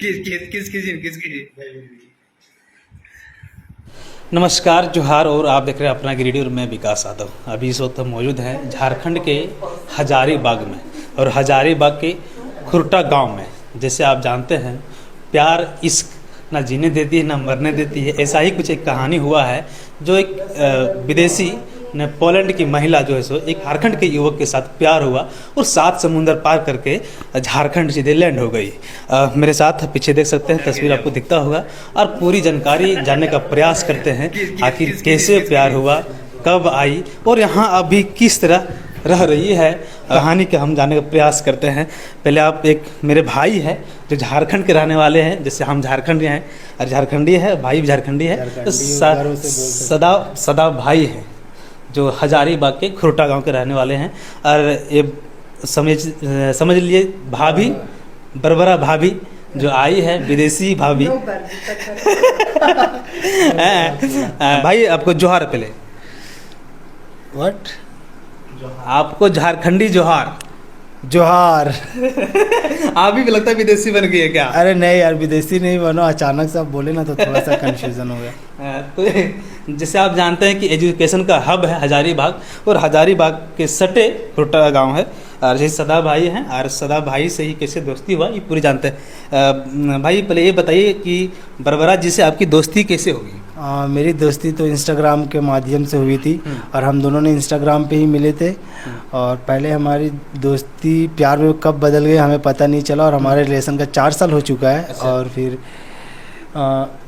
किस नमस्कार जोहार, और आप देख रहे हैं अपना गिरिडीह और मैं विकास यादव। अभी इस वक्त हम मौजूद हैं झारखंड के हजारीबाग में, और हजारीबाग के खुर्टा गांव में। जैसे आप जानते हैं, प्यार इश्क ना जीने देती है ना मरने देती है। ऐसा ही कुछ एक कहानी हुआ है, जो एक विदेशी ने पोलैंड की महिला जो है सो एक झारखंड के युवक के साथ प्यार हुआ और 7 समुंदर पार करके झारखंड सीधे लैंड हो गई। मेरे साथ पीछे देख सकते हैं, तस्वीर आपको दिखता होगा, और पूरी जानकारी जानने का प्रयास करते हैं आखिर कैसे प्यार हुआ, कब आई और यहाँ अभी किस तरह रह रही है। कहानी के हम जानने का प्रयास करते हैं। पहले आप, एक मेरे भाई है जो झारखंड के रहने वाले हैं, जैसे हम झारखंड हैं और झारखंडी है, भाई भी झारखंडी है, तो सदा भाई हैं जो हजारीबाग के खुर्टा गांव के रहने वाले हैं। और ये समझ लिए भाभी, बरबरा भाभी जो आई है, विदेशी भाभी। भाई आपको जोहार, पहले व्हाट, आपको झारखंडी जोहार। जोहार। आप भी लगता है विदेशी बन गई है क्या? अरे नहीं यार, विदेशी नहीं बनो, अचानक से आप बोले ना तो थोड़ा सा कंफ्यूजन हो गया। तो जैसे आप जानते हैं कि एजुकेशन का हब है हजारीबाग, और हजारीबाग के सटे खुर्टा गांव है। और जैसे सदा भाई हैं, और सदा भाई से ही कैसे दोस्ती हुआ ये पूरी जानते हैं। भाई पहले ये बताइए कि बरबरा जी से आपकी दोस्ती कैसे होगी? मेरी दोस्ती तो इंस्टाग्राम के माध्यम से हुई थी, और हम दोनों ने इंस्टाग्राम पे ही मिले थे। और पहले हमारी दोस्ती प्यार में कब बदल गई हमें पता नहीं चला, और हमारे रिलेशन का 4 साल हो चुका है। अच्छा। और फिर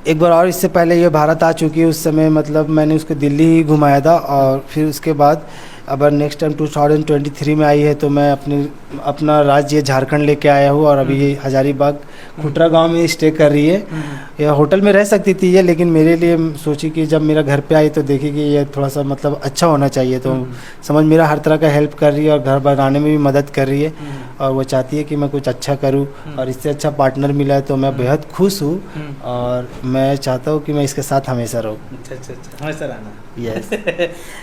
एक बार और इससे पहले ये भारत आ चुकी है। उस समय मतलब मैंने उसको दिल्ली ही घुमाया था, और फिर उसके बाद अब नेक्स्ट टाइम 2023 में आई है, तो मैं अपना राज्य झारखंड लेके आया हूँ। और अभी ये हजारीबाग खुटरा गांव में स्टे कर रही है। ये होटल में रह सकती थी ये, लेकिन मेरे लिए सोची कि जब मेरा घर पे आई तो देखी कि ये थोड़ा सा मतलब अच्छा होना चाहिए, तो समझ मेरा हर तरह का हेल्प कर रही है, और घर बनाने में भी मदद कर रही है, और वो चाहती है कि मैं कुछ अच्छा करूँ। और इससे अच्छा पार्टनर मिला है तो मैं बेहद खुश हूँ, और मैं चाहता हूँ कि मैं इसके साथ हमेशा रहूँ। अच्छा, हमेशा रहना। यस।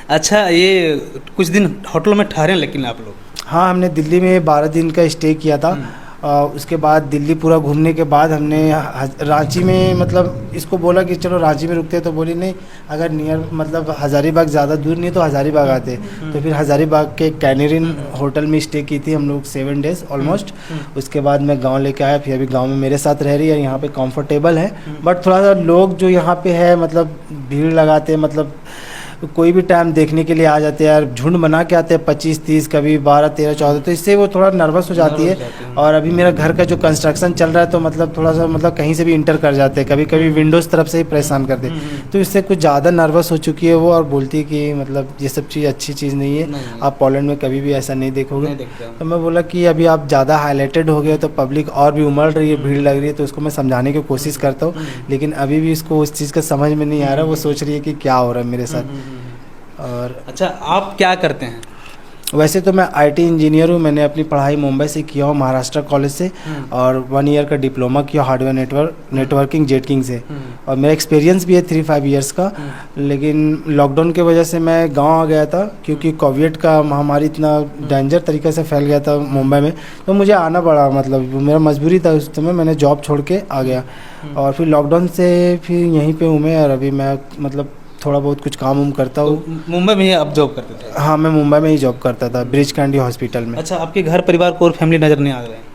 अच्छा, ये कुछ दिन होटल में ठहरे लेकिन आप लोग? हाँ, हमने दिल्ली में 12 दिन का स्टे किया था। उसके बाद दिल्ली पूरा घूमने के बाद हमने रांची में मतलब इसको बोला कि चलो रांची में रुकते हैं, तो बोली नहीं, अगर नियर मतलब हजारीबाग ज़्यादा दूर नहीं तो हजारीबाग आते। तो फिर हजारीबाग के कैनेरिन होटल में स्टे की थी हम लोग 7 डेज ऑलमोस्ट। उसके बाद मैं गांव लेके आया, फिर अभी गांव में मेरे साथ रह रही है। यहाँ पे कंफर्टेबल है, बट थोड़ा सा लोग जो यहाँ पे है मतलब भीड़ लगाते हैं, मतलब कोई भी टाइम देखने के लिए आ जाते हैं यार, झुंड बना के आते हैं 25-30, कभी 12-13-14, तो इससे वो थोड़ा नर्वस हो जाती है। और अभी मेरा घर का जो कंस्ट्रक्शन चल रहा है, तो मतलब थोड़ा सा मतलब कहीं से भी इंटर कर जाते हैं, कभी कभी विंडोज़ तरफ से ही परेशान करते हैं। तो इससे कुछ ज़्यादा नर्वस हो चुकी है वो, और बोलती है कि मतलब ये सब चीज़ अच्छी चीज़ नहीं है, आप पोलैंड में कभी भी ऐसा नहीं देखोगे। तो मैं बोला कि अभी आप ज़्यादा हाईलाइटेड हो गए तो पब्लिक और भी उमड़ रही है, भीड़ लग रही है, तो उसको मैं समझाने की कोशिश करता हूँ, लेकिन अभी भी इसको उस चीज़ का समझ में नहीं आ रहा। वो सोच रही है कि क्या हो रहा है मेरे साथ। और अच्छा, आप क्या करते हैं? वैसे तो मैं आईटी इंजीनियर हूँ। मैंने अपनी पढ़ाई मुंबई से किया हूँ, महाराष्ट्र कॉलेज से, और 1 ईयर का डिप्लोमा किया हार्डवेयर नेटवर्किंग जेटकिंग से। और मेरा एक्सपीरियंस भी है 3-5 ईयर्स का। लेकिन लॉकडाउन की वजह से मैं गांव आ गया था, क्योंकि कोविड का महामारी इतना डेंजर तरीके से फैल गया था मुंबई में, तो मुझे आना पड़ा, मतलब मेरा मजबूरी था उस समय। मैंने जॉब छोड़ के आ गया, और फिर लॉकडाउन से फिर यहीं पर हूँ मैं। और अभी मैं मतलब थोड़ा बहुत कुछ काम करता हूँ। तो मुंबई में ही आप जॉब करते थे? हाँ, मैं मुंबई में ही जॉब करता था, ब्रिज कैंडी हॉस्पिटल में। अच्छा, आपके घर परिवार को और फैमिली नज़र नहीं आ रहे हैं?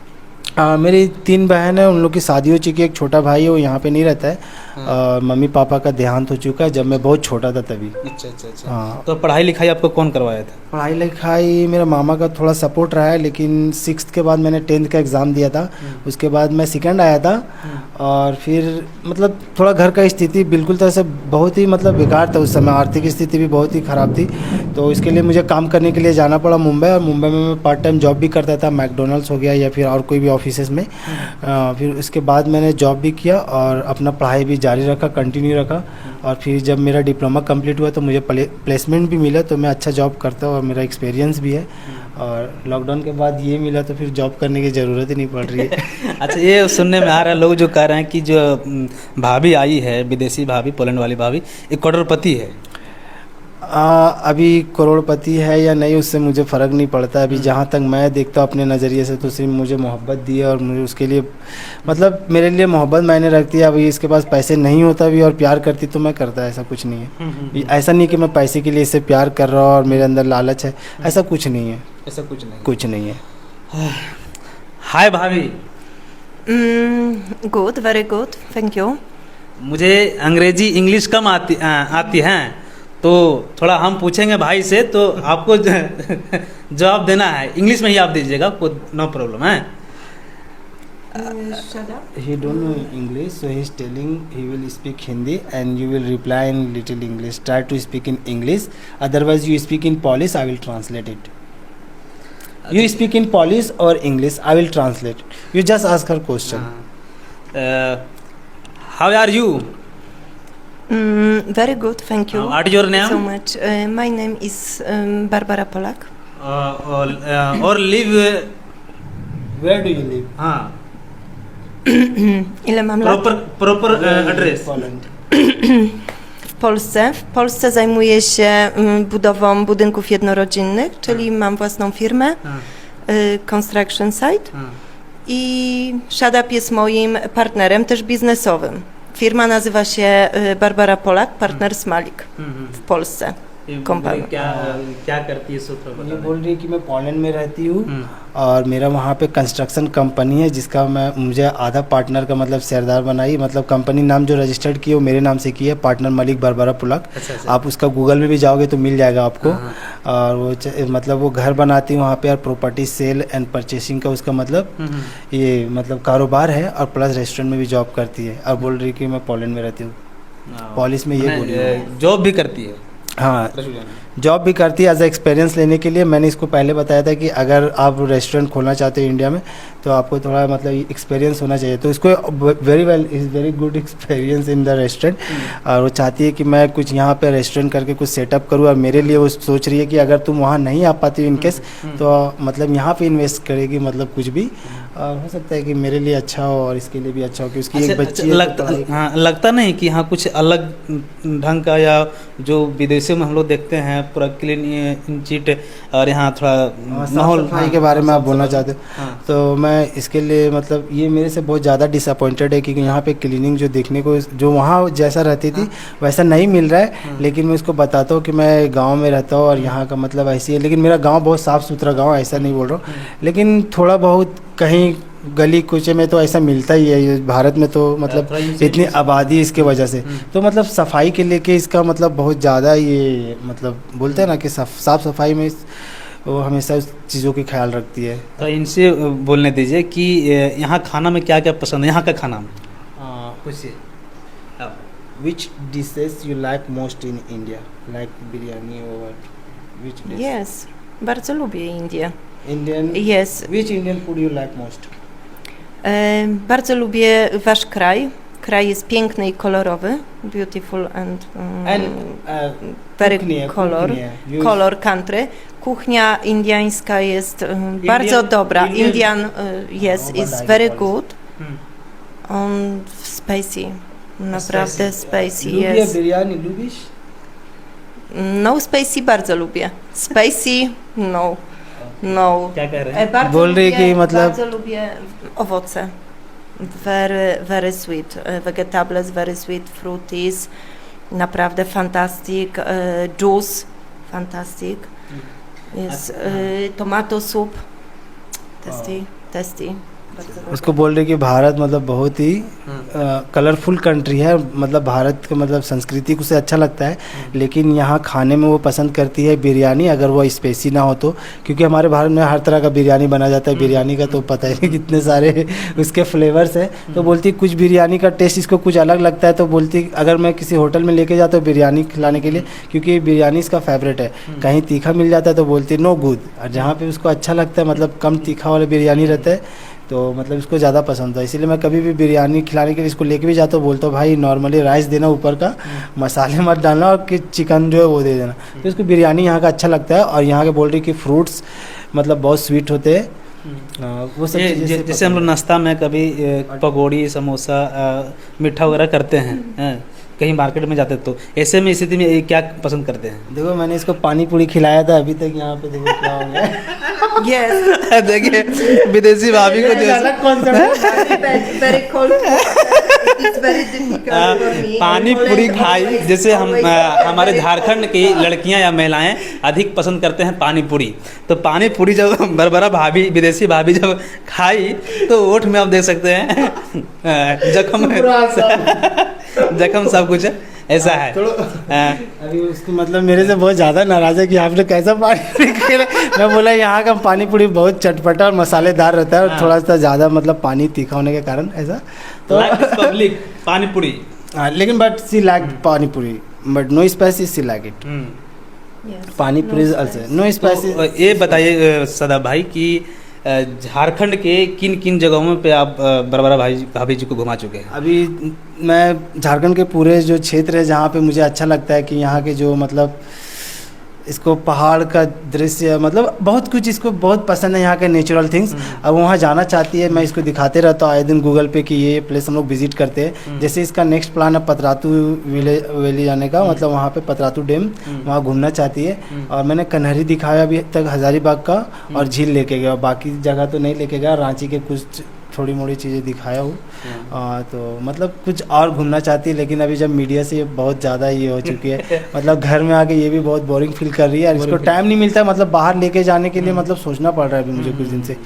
मेरी 3 बहन है, उन लोग की शादी हो चुकी है। एक छोटा भाई है, वो यहाँ पे नहीं रहता है। मम्मी पापा का देहांत हो चुका है जब मैं बहुत छोटा था तभी। अच्छा। हाँ। तो पढ़ाई लिखाई आपको कौन करवाया था? पढ़ाई लिखाई मेरा मामा का थोड़ा सपोर्ट रहा है, लेकिन 6th के बाद मैंने 10th का एग्ज़ाम दिया था। उसके बाद मैं सेकंड आया था, और फिर मतलब थोड़ा घर का स्थिति बिल्कुल तरह से बहुत ही मतलब बेकार था उस समय। आर्थिक स्थिति भी बहुत ही ख़राब थी, तो इसके लिए मुझे काम करने के लिए जाना पड़ा मुंबई। और मुंबई में मैं पार्ट टाइम जॉब भी करता था, मैकडोनल्ड्स हो गया या फिर और कोई भी ऑफिसेज में। फिर उसके बाद मैंने जॉब भी किया और अपना पढ़ाई भी जारी रखा, कंटिन्यू रखा। और फिर जब मेरा डिप्लोमा कंप्लीट हुआ तो मुझे प्लेसमेंट भी मिला, तो मैं अच्छा जॉब करता हूँ और मेरा एक्सपीरियंस भी है। और लॉकडाउन के बाद ये मिला तो फिर जॉब करने की ज़रूरत ही नहीं पड़ रही है। अच्छा, ये सुनने में आ रहा है, लोग जो कह रहे हैं कि जो भाभी आई है, विदेशी भाभी, पोलैंड वाली भाभी, एक करोड़पति है। अभी करोड़पति है या नहीं उससे मुझे फ़र्क नहीं पड़ता। अभी जहाँ तक मैं देखता हूँ अपने नज़रिए से तो सिर्फ मुझे मोहब्बत दी है और मुझे उसके लिए मतलब मेरे लिए मोहब्बत मायने रखती है। अभी इसके पास पैसे नहीं होता भी और प्यार करती तो मैं करता, ऐसा कुछ नहीं है। ऐसा नहीं कि मैं पैसे के लिए इससे प्यार कर रहा हूँ और मेरे अंदर लालच है, ऐसा कुछ नहीं है। ऐसा कुछ नहीं है। हाय भाभी। Good, very good, thank you. मुझे अंग्रेजी इंग्लिश कम आती हैं, तो थोड़ा हम पूछेंगे भाई से, तो आपको जवाब देना है इंग्लिश में ही आप दीजिएगा, कोई नो प्रॉब्लम है। He don't know English, so he's telling he will speak Hindi and you will reply in little English. Try to speak in English. Otherwise, you speak in Polish. I will translate it. You speak in Polish or English. I will translate. You just ask her question. How are you? Very good, thank you. What is your name? So much. My name is Barbara Polak. Or live? Where do you live? हाँ. Ile mam lat? Proper address. Poland. W Polsce. W Polsce zajmuję się budową budynków jednorodzinnych, czyli mam własną firmę, construction site. I Shadab jest moim partnerem, też biznesowym. Firma nazywa się Barbara Polak, Partners Malik w Polsce. Company क्या करती है सूत्र ये बोल रही है कि मैं पोलैंड में रहती हूँ और मेरा वहाँ पे कंस्ट्रक्शन कंपनी है जिसका मुझे आधा पार्टनर का मतलब शेयरदार बनाई। मतलब कंपनी नाम जो रजिस्टर्ड की है वो मेरे नाम से की है, पार्टनर मलिक बरबरा पुलक। आप उसका गूगल में भी जाओगे तो मिल जाएगा आपको। और वो मतलब वो घर बनाती है वहाँ पे और प्रॉपर्टी सेल एंड परचेसिंग का उसका मतलब ये मतलब कारोबार है और प्लस रेस्टोरेंट में भी जॉब करती है। और बोल रही कि मैं पोलैंड में रहती हूँ, पॉलिश में ये बोली जॉब भी करती है। हाँ, जॉब भी करती है एज एक्सपीरियंस लेने के लिए। मैंने इसको पहले बताया था कि अगर आप रेस्टोरेंट खोलना चाहते हो इंडिया में तो आपको थोड़ा मतलब एक्सपीरियंस होना चाहिए। तो इसको very good experience in the restaurant. और वो चाहती है कि मैं कुछ यहाँ पे रेस्टोरेंट करके कुछ सेटअप करूँ। और मेरे लिए वो सोच रही है कि अगर तुम वहाँ नहीं आ पाती हो इनकेस तो मतलब यहाँ पे इन्वेस्ट करेगी, मतलब कुछ भी हो सकता है कि मेरे लिए अच्छा हो और इसके लिए भी अच्छा हो कि उसकी एक बच्ची लगता नहीं कि हाँ कुछ अलग ढंग का, या जो विदेशों में हम लोग देखते हैं पूरा क्लीन चिट और यहाँ थोड़ा माहौल सफाई के बारे में आप बोलना चाहते हो तो मैं इसके लिए मतलब ये मेरे से बहुत ज़्यादा डिसअपॉइंटेड है क्योंकि यहाँ पे क्लीनिंग जो देखने को जो वहाँ जैसा रहती थी वैसा नहीं मिल रहा है। लेकिन मैं इसको बताता हूँ कि मैं गांव में रहता हूँ और यहाँ का मतलब ऐसी है। लेकिन मेरा गांव बहुत साफ़ सुथरा गांव, ऐसा नहीं बोल रहा हूँ, लेकिन थोड़ा बहुत कहीं गली कूचे में तो ऐसा मिलता ही है भारत में। तो मतलब इतनी आबादी इसके वजह से तो मतलब सफाई के लेके इसका मतलब बहुत ज़्यादा ये मतलब बोलते हैं ना कि साफ़ सफाई में वो हमेशा उस चीज़ों की ख्याल रखती है। तो इनसे बोलने दीजिए कि यहाँ खाना में क्या क्या पसंद है, यहाँ का खाना में पूछिए। Which dishes you like most in India? Like biryani or which dish? Yes, bardzo lubię Indię. Indian? Yes. Which Indian food you like most? Bardzo lubię wasz kraj. Kraj jest piękny i kolorowy. Beautiful and very color country. Kuchnia indiańska jest bardzo dobra. Indian yes is very good. Spicy. Naprawdę spicy jest. Lubię biryani, lubisz? No spicy bardzo lubię. Spicy no. No. बोल रही कि मतलब bardzo lubię owoce. Very sweet. Vegetables, very sweet. Fruities. Naprawdę fantastic. Juice. Fantastic. Jest tomato soup. Tasty. उसको बोल रहे कि भारत मतलब बहुत ही कलरफुल कंट्री है। मतलब भारत का मतलब संस्कृति उसे अच्छा लगता है, लेकिन यहाँ खाने में वो पसंद करती है बिरयानी, अगर वो स्पाइसी ना हो तो। क्योंकि हमारे भारत में हर तरह का बिरयानी बना जाता है। बिरयानी का तो पता ही नहीं कितने सारे उसके फ्लेवर्स हैं। तो बोलती कुछ बिरयानी का टेस्ट इसको कुछ अलग लगता है। तो बोलती अगर मैं किसी होटल में लेके जाता हूँ बिरयानी खिलाने के लिए, क्योंकि बिरयानी इसका फेवरेट है, कहीं तीखा मिल जाता है तो बोलती नो गुड। और जहाँ पे उसको अच्छा लगता है मतलब कम तीखा वाला बिरयानी रहता है तो मतलब इसको ज़्यादा पसंद है। इसीलिए मैं कभी भी बिरयानी खिलाने के लिए इसको लेके भी जाता हूँ, बोलता हूँ भाई नॉर्मली राइस देना ऊपर का, मसाले मत डालना और कि चिकन जो है वो दे देना। तो इसको बिरयानी यहाँ का अच्छा लगता है। और यहाँ के बोल रही कि फ्रूट्स मतलब बहुत स्वीट होते हैं वो सब चीज़ें। जैसे हम लोग नाश्ता में कभी पकौड़ी समोसा मीठा वगैरह करते हैं कहीं मार्केट में जाते तो ऐसे में स्थिति में ये क्या पसंद करते हैं? देखो मैंने इसको पानी पूरी खिलाया था, अभी तक यहाँ पे देखो क्या हो गया। Yes. देखिए विदेशी भाभी को ये अलग कॉन्सेप्ट है। Very cold. It's very difficult for me. पानी पूरी खाई, जैसे हम हमारे झारखंड की लड़कियां या महिलाएं अधिक पसंद करते हैं पानी पूरी। तो पानी पूरी जब बरबरा भाभी, विदेशी भाभी जब खाई तो ओठ में आप देख सकते हैं जख्म सब कुछ ऐसा है। अभी उसको मतलब मेरे से बहुत ज़्यादा नाराज़ है कि आपने कैसा पानी पूरी खेला। मैं बोला यहाँ का पानी पूरी बहुत चटपटा और मसालेदार रहता है और थोड़ा सा ज़्यादा मतलब पानी तीखा होने के कारण ऐसा तो पब्लिक पानी पूरी। लेकिन but C like pani puri but no spicy, see like it. Yes. Pani No puri spicy. also no spicy. तो ये बताइए सदा भाई कि झारखंड के किन किन जगहों पे आप बरबरा भाभी जी को घुमा चुके हैं? अभी मैं झारखंड के पूरे जो क्षेत्र है जहाँ पे मुझे अच्छा लगता है कि यहाँ के जो मतलब इसको पहाड़ का दृश्य मतलब बहुत कुछ इसको बहुत पसंद है, यहाँ के नेचुरल थिंग्स। अब वहाँ जाना चाहती है, मैं इसको दिखाते रहता हूँ आए दिन गूगल पे कि ये प्लेस हम लोग विजिट करते हैं। जैसे इसका नेक्स्ट प्लान है पतरातू वैली जाने का, मतलब वहाँ पे पतरातू डैम वहाँ घूमना चाहती है। और मैंने कन्हरी दिखाया अभी तक हज़ारीबाग का और झील लेके गया, बाकी जगह तो नहीं लेके गया। रांची के कुछ थोड़ी मोड़ी चीज़ें दिखाया हूँ। तो मतलब कुछ और घूमना चाहती है, लेकिन अभी जब मीडिया से ये बहुत ज़्यादा ये हो चुकी है मतलब घर में आके ये भी बहुत बोरिंग फील कर रही है और इसको टाइम नहीं मिलता है मतलब बाहर लेके जाने के लिए, मतलब सोचना पड़ रहा है अभी मुझे कुछ दिन से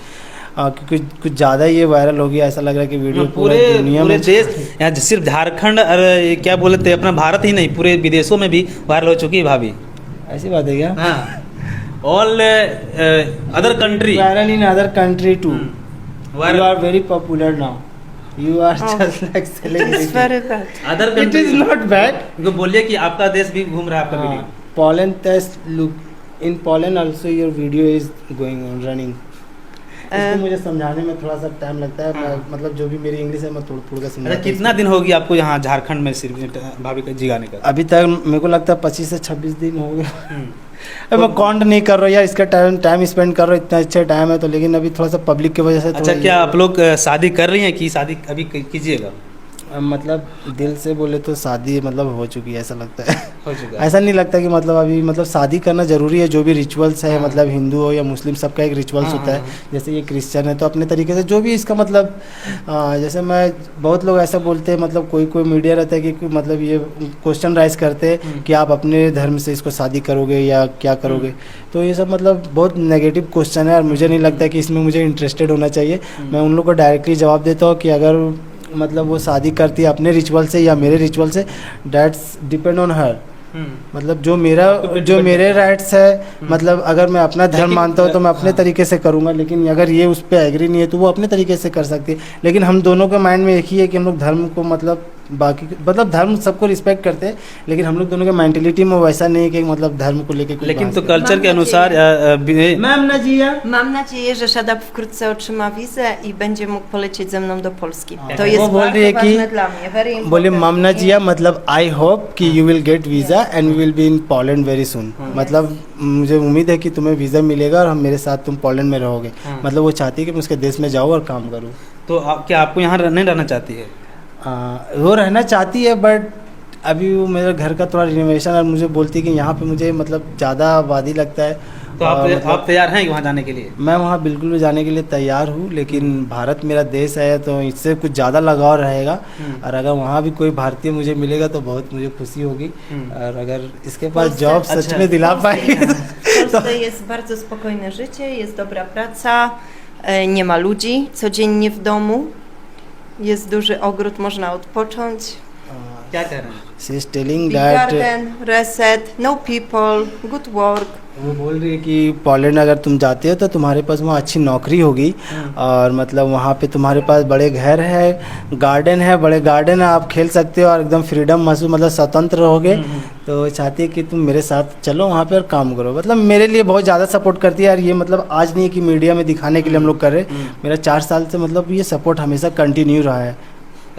क्योंकि कुछ ज़्यादा ये वायरल हो गया। ऐसा लग रहा है कि वीडियो पूरे दुनिया पूरे में देश, यहाँ सिर्फ झारखंड और ये क्या बोलते हैं अपना भारत ही नहीं पूरे विदेशों में भी वायरल हो चुकी है भाभी। ऐसी बात है क्या? All other country, viral in other country too. You viral are very popular now. You are Oh. just like It's celebrity. very bad. Other It country. is not bad. उनको बोलिए कि आपका देश भी घूम रहा है आपका video. Pollen test look. In Pollen also your video is going on running. इसको मुझे समझाने में थोड़ा सा टाइम लगता है। मैं मतलब जो भी मेरी इंग्लिश है मैं थोड़ा थोड़ा अच्छा, समझाता कितना दिन हो गया आपको यहाँ झारखंड में सिर्फ भाभी का जी गाने का? अभी तक मेरे को लगता है 25 से 26 दिन हो गए। अब मैं काउंट नहीं कर रहा हूँ यार, इसका टाइम स्पेंड कर रहा हूँ, इतना अच्छा टाइम है तो, लेकिन अभी थोड़ा सा पब्लिक की वजह से अच्छा, थोड़ा क्या आप लोग शादी कर रही हैं कि शादी अभी कीजिएगा? मतलब दिल से बोले तो शादी मतलब हो चुकी है ऐसा लगता है। हो चुका है। ऐसा नहीं लगता कि मतलब अभी मतलब शादी करना ज़रूरी है। जो भी रिचुअल्स है मतलब हिंदू हो या मुस्लिम सबका एक रिचुअल्स होता है। जैसे ये क्रिश्चियन है तो अपने तरीके से जो भी इसका मतलब जैसे मैं बहुत लोग ऐसा बोलते हैं मतलब कोई मीडिया रहता है कि मतलब ये क्वेश्चन राइज करते हैं कि आप अपने धर्म से इसको शादी करोगे या क्या करोगे। तो ये सब मतलब बहुत नेगेटिव क्वेश्चन है और मुझे नहीं लगता कि इसमें मुझे इंटरेस्टेड होना चाहिए। मैं उन लोग को डायरेक्टली जवाब देता हूँ कि अगर मतलब वो शादी करती है अपने रिचुअल से या मेरे रिचुअल से, दैट्स डिपेंड ऑन हर। मतलब जो मेरे राइट्स है मतलब अगर मैं अपना धर्म मानता हूँ तो मैं अपने तरीके से करूँगा, लेकिन अगर ये उस पर एग्री नहीं है तो वो अपने तरीके से कर सकती है। लेकिन हम दोनों के माइंड में एक ही है कि हम लोग धर्म को मतलब बाकी मतलब धर्म सबको रिस्पेक्ट करते हैं, लेकिन हम लोग दोनों के मेंटेलिटी में वैसा नहीं है कि मतलब धर्म को लेके कुछ लेकिन बात तो करें। कल्चर के अनुसार मैम ना जी यार Mam nadzieję, że Shadab wkrótce otrzyma wizę i będzie mógł polecieć ze mną do Polski. To वो jest बोल रही है bardzo कि ważne dla mnie. Very important. बोले मामना जिया मतलब आई होप कि you will get visa and we will be in Poland very soon. मतलब मुझे उम्मीद है कि तुम्हें वीज़ा मिलेगा और हम मेरे साथ तुम पोलैंड में रहोगे। मतलब वो चाहती है कि मैं उसके देश में जाऊँ और काम करूँ। तो क्या आपको यहाँ नहीं रहना चाहती है? वो रहना चाहती है बट अभी वो मेरे घर का थोड़ा रिनोवेशन और मुझे बोलती है कि यहाँ पे मुझे मतलब ज़्यादा आबादी लगता है। तो आप तैयार हैं वहाँ जाने के लिए? मैं वहाँ बिल्कुल भी जाने के लिए तैयार हूँ, लेकिन भारत मेरा देश है तो इससे कुछ ज़्यादा लगाव रहेगा। और अगर वहाँ भी कोई भारतीय मुझे मिलेगा तो बहुत मुझे खुशी होगी। और अगर इसके पास जॉब सच में दिला पाएगी W Polsce jest bardzo spokojne życie, jest dobra praca, nie ma ludzi codziennie w domu, jest duży ogród, można odpocząć. क्या कह रहे हैं? She is telling Big that garden, reset, no people, good work. वो बोल रही है कि Poland अगर तुम जाते हो तो तुम्हारे पास वहाँ अच्छी नौकरी होगी और मतलब वहाँ पे तुम्हारे पास बड़े घर है, गार्डन है, बड़े गार्डन है, आप खेल सकते हो और एकदम फ्रीडम महसूस मतलब स्वतंत्र रहोगे। तो चाहती है कि तुम मेरे साथ चलो वहाँ पे और काम करो। मतलब मेरे लिए बहुत ज़्यादा सपोर्ट करती है यार। ये मतलब आज नहीं कि मीडिया में दिखाने के लिए हम लोग कर रहे। मेरा 4 साल से मतलब ये सपोर्ट हमेशा कंटिन्यू रहा है।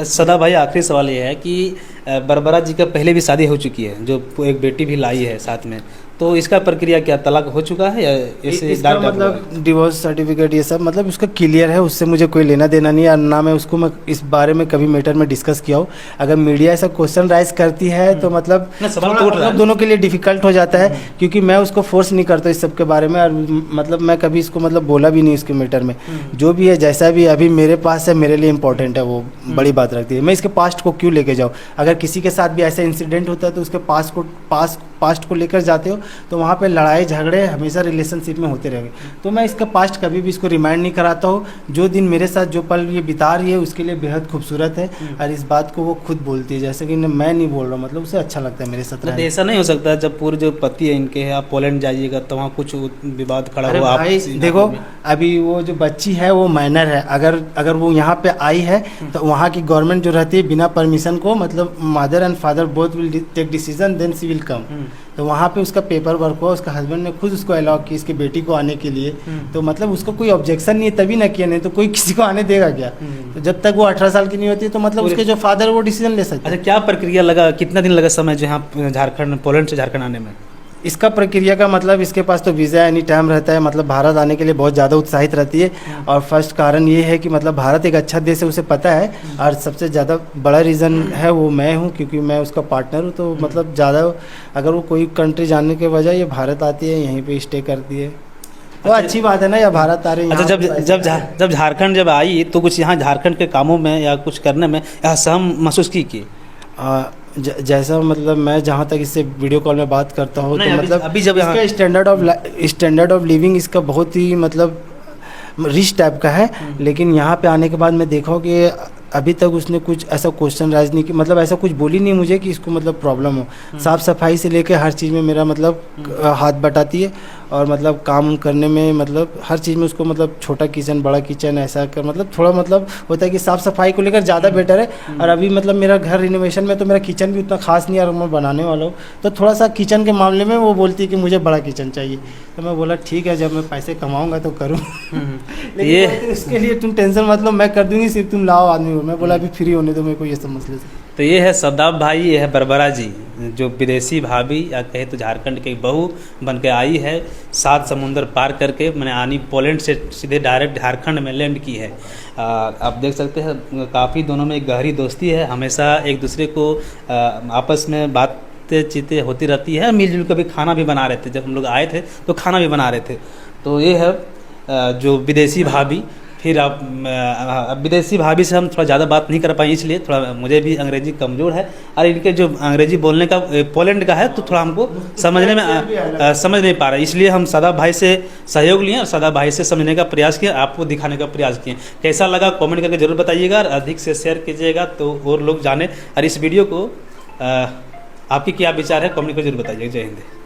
सदा भाई, आखिरी सवाल ये है कि बरबरा जी का पहले भी शादी हो चुकी है, जो एक बेटी भी लाई है साथ में, तो इसका प्रक्रिया क्या, तलाक हो चुका है या ऐसे इसका डायरेक्ट मतलब डिवोर्स सर्टिफिकेट ये सब मतलब उसका क्लियर है, उससे मुझे कोई लेना देना नहीं है, और ना मैं उसको मैं इस बारे में कभी मैटर में डिस्कस किया हूँ। अगर मीडिया ऐसा क्वेश्चन राइज करती है तो मतलब ना, सवाल थोड़ा तो उठ रहा है। मतलब दोनों के लिए डिफिकल्ट हो जाता है, क्योंकि मैं उसको फोर्स नहीं करता इस सब के बारे में, और मतलब मैं कभी इसको मतलब बोला भी नहीं इसके मैटर में। जो भी है जैसा भी अभी मेरे पास है, मेरे लिए इंपॉर्टेंट है, वो बड़ी बात रखती है। मैं इसके पास्ट को क्यों लेके जाऊँ? अगर किसी के साथ भी ऐसा इंसिडेंट होता है तो उसके पास्ट को लेकर जाते हो तो वहाँ पे लड़ाई झगड़े हमेशा रिलेशनशिप में होते रहेंगे। तो मैं इसका पास्ट कभी भी इसको रिमाइंड नहीं कराता हूँ। जो दिन मेरे साथ जो पल ये बिता रही है उसके लिए बेहद खूबसूरत है, और इस बात को वो खुद बोलती है, जैसे कि मैं नहीं बोल रहा, मतलब उसे अच्छा लगता है मेरे साथ मतलब रहना। ऐसा नहीं हो सकता जब पूरे जो पति है इनके हैं, आप पोलैंड जाइएगा तो वहाँ कुछ विवाद खड़ा अरे हुआ भाई आपसी देखो, में? अभी वो जो बच्ची है वो माइनर है, अगर वो यहाँ पे आई है तो वहाँ की गवर्नमेंट जो रहती है बिना परमिशन को, मतलब mother and father both will take decision then she will come. तो वहाँ पे उसका पेपर वर्क हुआ, उसका हस्बैंड ने खुद उसको अलाउ की इसकी बेटी को आने के लिए। तो मतलब उसको कोई ऑब्जेक्शन नहीं है, तभी ना किया, नहीं तो कोई किसी को आने देगा क्या? तो जब तक वो 18 साल की नहीं होती तो मतलब उसके जो फादर वो डिसीजन ले सकते हैं। अच्छा, क्या प्रक्रिया लगा, कितना दिन लगा समय जो यहाँ झारखंड, पोलैंड से झारखंड आने में? इसका प्रक्रिया का मतलब इसके पास तो वीज़ा एनी टाइम रहता है, मतलब भारत आने के लिए बहुत ज़्यादा उत्साहित रहती है। और फर्स्ट कारण ये है कि मतलब भारत एक अच्छा देश है, उसे पता है। और सबसे ज़्यादा बड़ा रीज़न है वो मैं हूँ, क्योंकि मैं उसका पार्टनर हूँ। तो मतलब ज़्यादा अगर वो कोई कंट्री जाने के बजाय ये भारत आती है, यहीं पे स्टे करती है, तो अच्छी बात है ना, या भारत आ रहे हैं। अच्छा, जब झारखंड जब आई तो कुछ यहाँ झारखंड के कामों में या कुछ करने में असहम महसूस की? जैसा मतलब मैं जहाँ तक इससे वीडियो कॉल में बात करता हूँ तो मतलब अभी जब इसका स्टैंडर्ड ऑफ लिविंग इसका बहुत ही मतलब रिच टाइप का है। लेकिन यहाँ पे आने के बाद मैं देखा हूँ कि अभी तक उसने कुछ ऐसा क्वेश्चन राइज नहीं किया, मतलब ऐसा कुछ बोली नहीं मुझे कि इसको मतलब प्रॉब्लम हो। साफ़ सफाई से लेके हर चीज़ में मेरा मतलब हाथ बटाती है, और मतलब काम करने में मतलब हर चीज़ में उसको मतलब छोटा किचन बड़ा किचन ऐसा कर मतलब थोड़ा मतलब होता है कि साफ़ सफाई को लेकर ज़्यादा बेटर है। और अभी मतलब मेरा घर रिनोवेशन में तो मेरा किचन भी उतना खास नहीं है, और मैं बनाने वाला हूँ, तो थोड़ा सा किचन के मामले में वो बोलती है कि मुझे बड़ा किचन चाहिए। तो मैं बोला ठीक है, जब मैं पैसे कमाऊँगा तो करूँ। लेकिन इसके लिए तुम टेंशन मतलब मैं कर दूँगी, सिर्फ तुम लाओ आदमी। मैं बोला अभी फ्री होने दो मेरे को ये सब मसले से। तो ये है सदाब भाई, ये है बरबरा जी, जो विदेशी भाभी या कहे तो झारखंड की बहू बन के आई है, 7 समुंदर पार करके मैंने आनी पोलैंड से सीधे डायरेक्ट झारखंड में लैंड की है। आप देख सकते हैं काफ़ी दोनों में एक गहरी दोस्ती है, हमेशा एक दूसरे को आपस में बातचीतें होती रहती है। मिलजुल कर भी खाना भी बना रहे थे, जब हम लोग आए थे तो खाना भी बना रहे थे। तो ये है जो विदेशी भाभी। फिर आप विदेशी भाभी से हम थोड़ा ज़्यादा बात नहीं कर पाए, इसलिए थोड़ा मुझे भी अंग्रेजी कमज़ोर है, और इनके जो अंग्रेजी बोलने का पोलैंड का है तो थोड़ा हमको समझने में समझ नहीं पा रहा है, इसलिए हम सदाब भाई से सहयोग लिए और सदाब भाई से समझने का प्रयास किया, आपको दिखाने का प्रयास किए। कैसा लगा कमेंट करके ज़रूर बताइएगा, और अधिक से शेयर कीजिएगा तो और लोग जाने। और इस वीडियो को आपकी क्या विचार है कमेंट करके जरूर बताइएगा। जय हिंद।